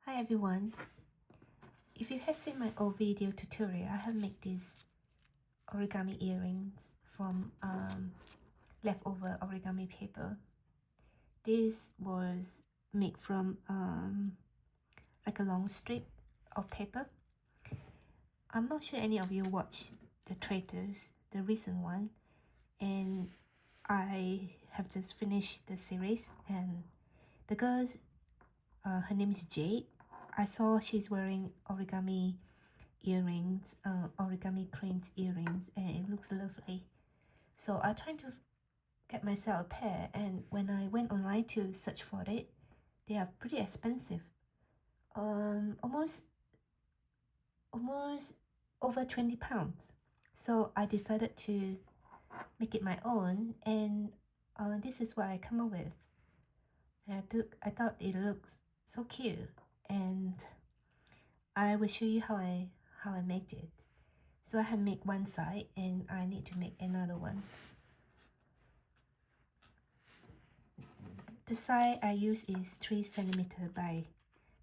Hi everyone, if you have seen my old video tutorial, I have made these origami earrings from leftover origami paper. This was made from like a long strip of paper. I'm not sure any of you watched the Traitors, the recent one, and I have just finished the series, and the girl's her name is Jade. I saw she's wearing origami earrings, Origami Crane earrings, and it looks lovely. So I tried to get myself a pair, and when I went online to search for it, they are pretty expensive. Almost over £20. So I decided to make it my own, and this is what I come up with. And I thought it looks so cute, and I will show you how I made it. So I have made one side and I need to make another one. The side I use is 3 cm by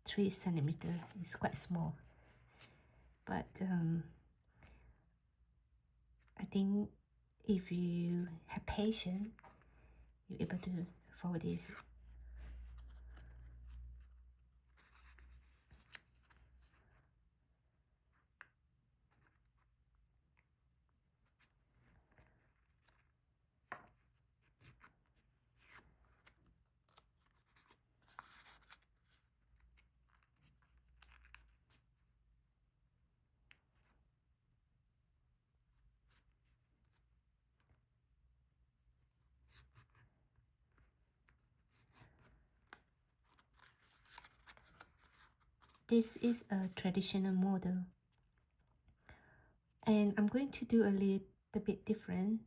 3 cm. It's quite small, but I think if you have patience, you're able to follow this. This is a traditional model, and I'm going to do a little bit different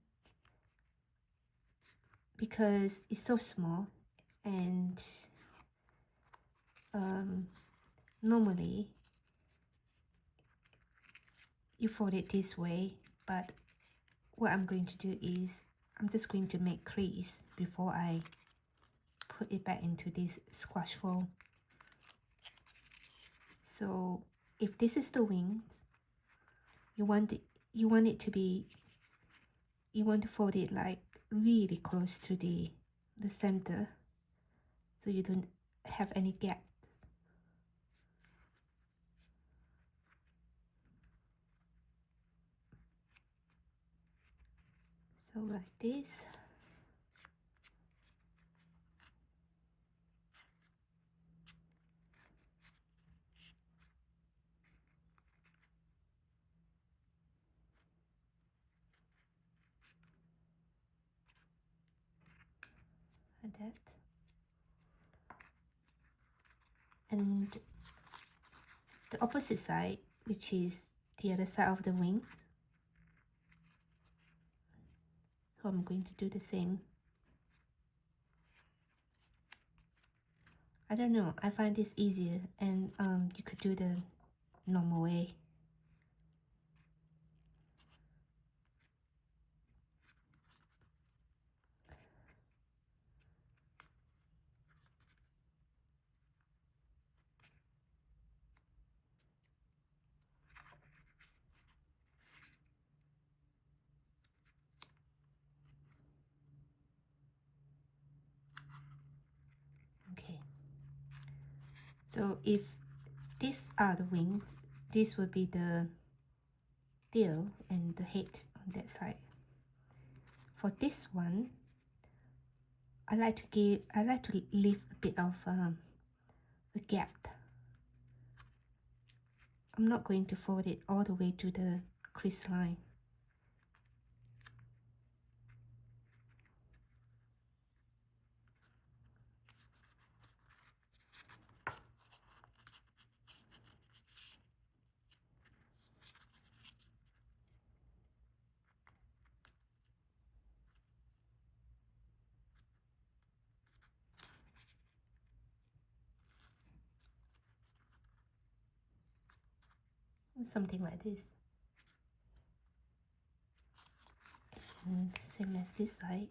because it's so small, and normally you fold it this way, but what I'm going to do is I'm just going to make crease before I put it back into this squash fold. So if this is the wings, you want it to be, you want to fold it like really close to the center, so you don't have any gap. So like this. Like that. And the opposite side, which is the other side of the wing, so I'm going to do the same. I don't know, I find this easier, and you could do the normal way. Okay, so if these are the wings, this will be the tail and the head on that side. For this one, I like to leave a bit of a gap. I'm not going to fold it all the way to the crease line. Something like this. And same as this side.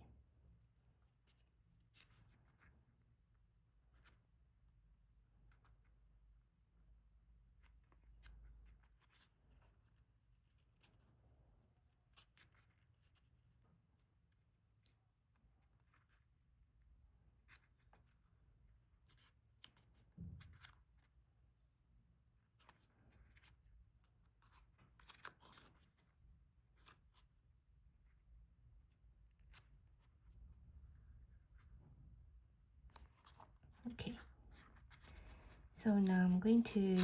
Okay, so now I'm going to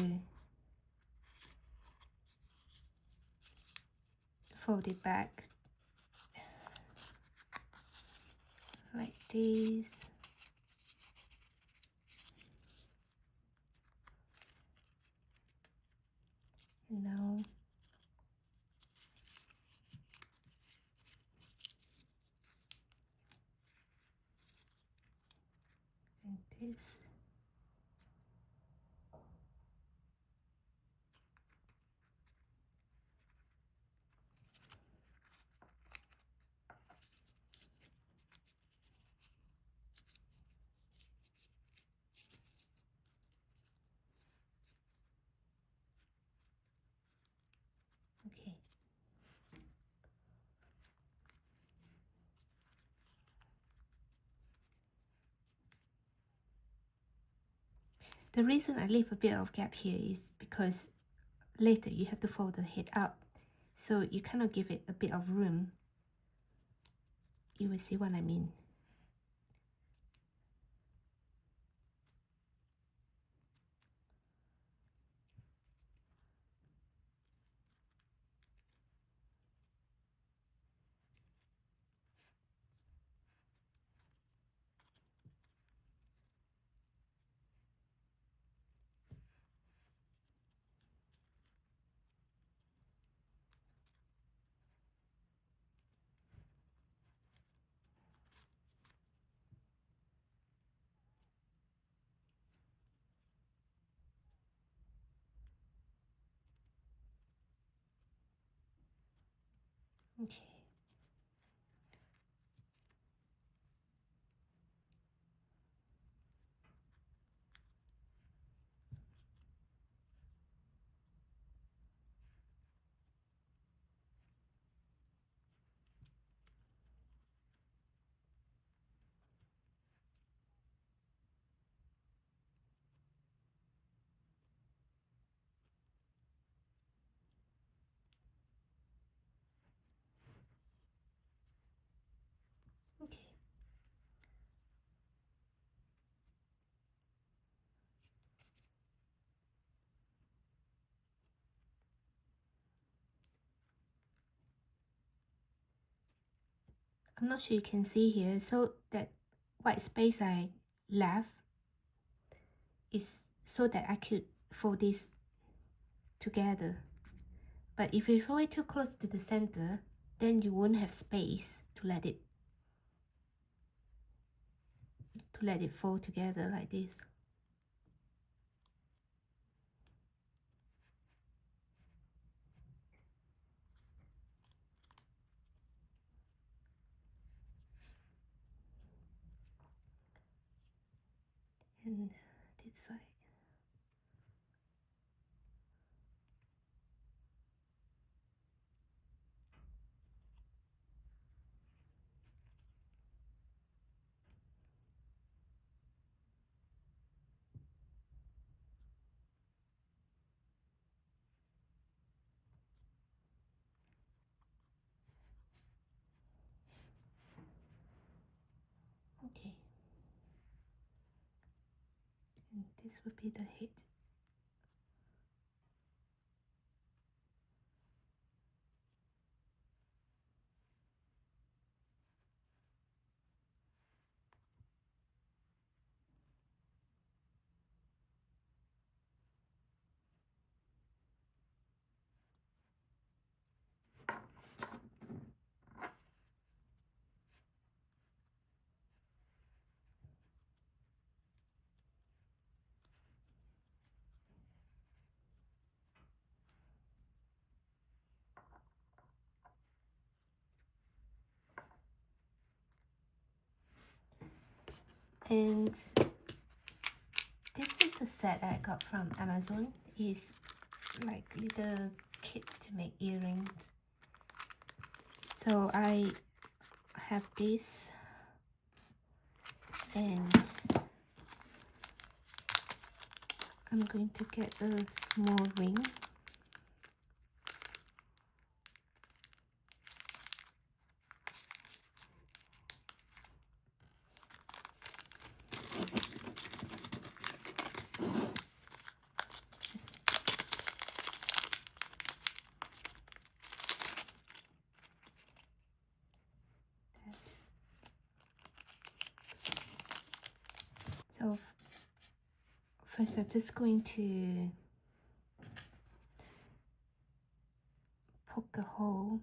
fold it back like this. And now and this. Okay. The reason I leave a bit of gap here is because later you have to fold the head up, so you kind of give it a bit of room. You will see what I mean. Okay. Okay. I'm not sure you can see here, so that white space I left is so that I could fold this together. But if you fold it too close to the center, then you won't have space to let it fold together like this. And this side. Okay. And this would be the head. And this is a set I got from Amazon. It's like little kits to make earrings. So I have this, and I'm going to get a small ring. So first I'm just going to poke a hole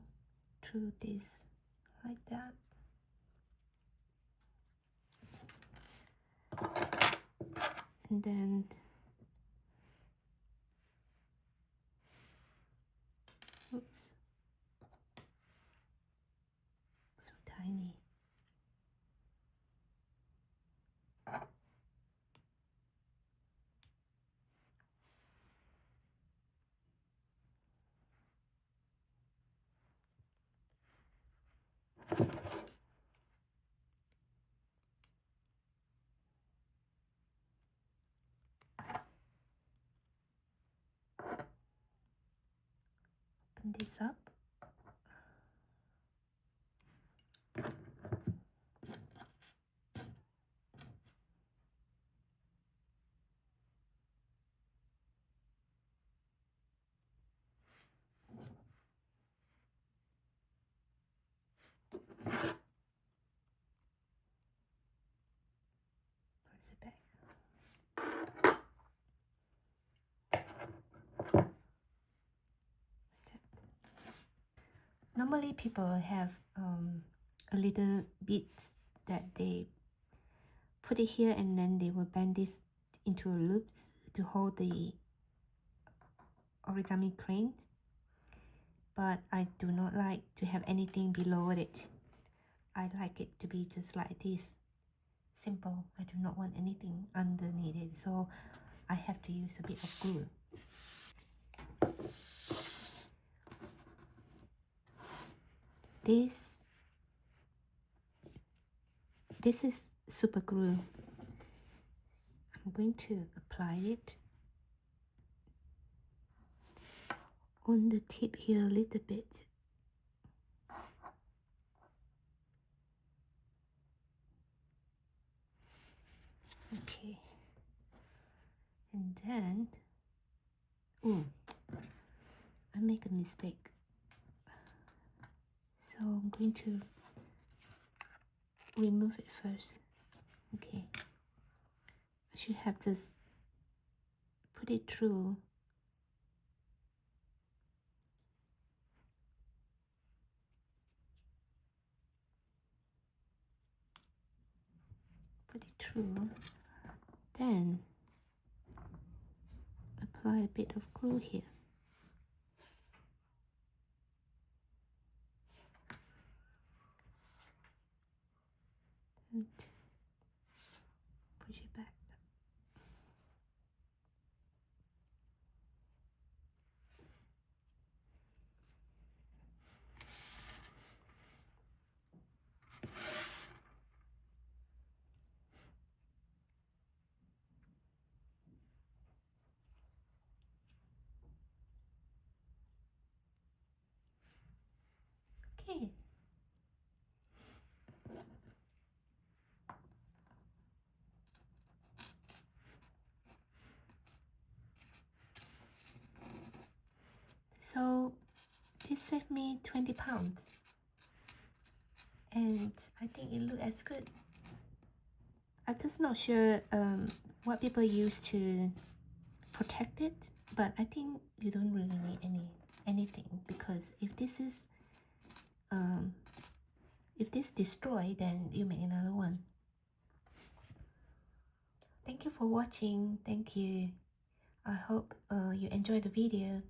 through this like that. And then oops, so tiny. Open this up. Press it back. Normally people have a little bit that they put it here and then they will bend this into loops to hold the origami crane, but I do not like to have anything below it. I like it to be just like this, simple. I do not want anything underneath it, so I have to use a bit of glue. This is super glue. I'm going to apply it on the tip here a little bit. Okay, and then I make a mistake, so I'm going to remove it first. Okay, I should have just put it through. Put it through, then apply a bit of glue here. And push it back. Okay. So this saved me 20 pounds. And I think it looks as good. I'm just not sure what people use to protect it, but I think you don't really need anything, because if this is if this destroy, then you make another one. Thank you for watching. Thank you. I hope you enjoyed the video.